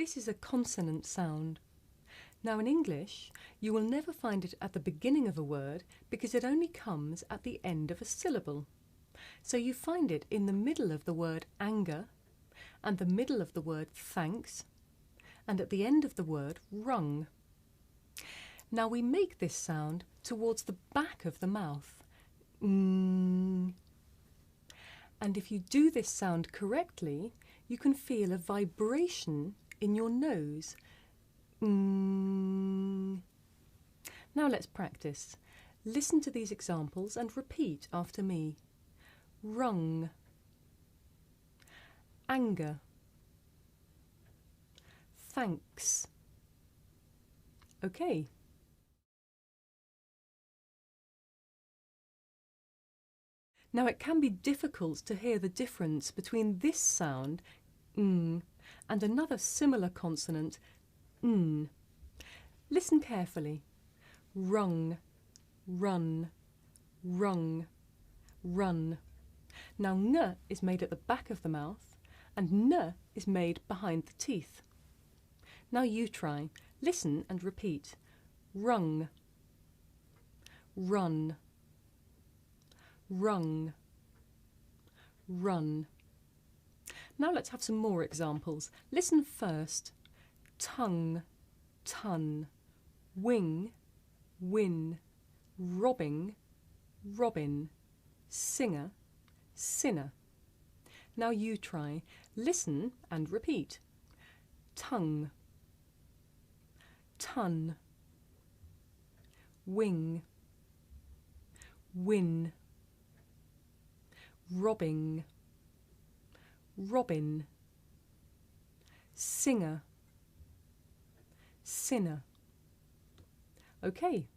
This is a consonant sound. Now in English, you will never find it at the beginning of a word because it only comes at the end of a syllable. So you find it in the middle of the word anger, and the middle of the word thanks, and at the end of the word rung. Now we make this sound towards the back of the mouth. And if you do this sound correctly, you can feel a vibration in your nose. Now let's practice. Listen to these examples and repeat after me. Rung, anger, thanks. Okay. Now it can be difficult to hear the difference between this sound, and another similar consonant, n. Listen carefully. Rung, run, rung, run. Now n is made at the back of the mouth and n is made behind the teeth. Now you try. Listen and repeat. Rung, run, rung, run. Now let's have some more examples. Listen first. Tongue, ton, wing, win, robbing, robin, singer, sinner. Now you try. Listen and repeat. Tongue, ton, wing, win, robbing, robin, singer, sinner. Okay.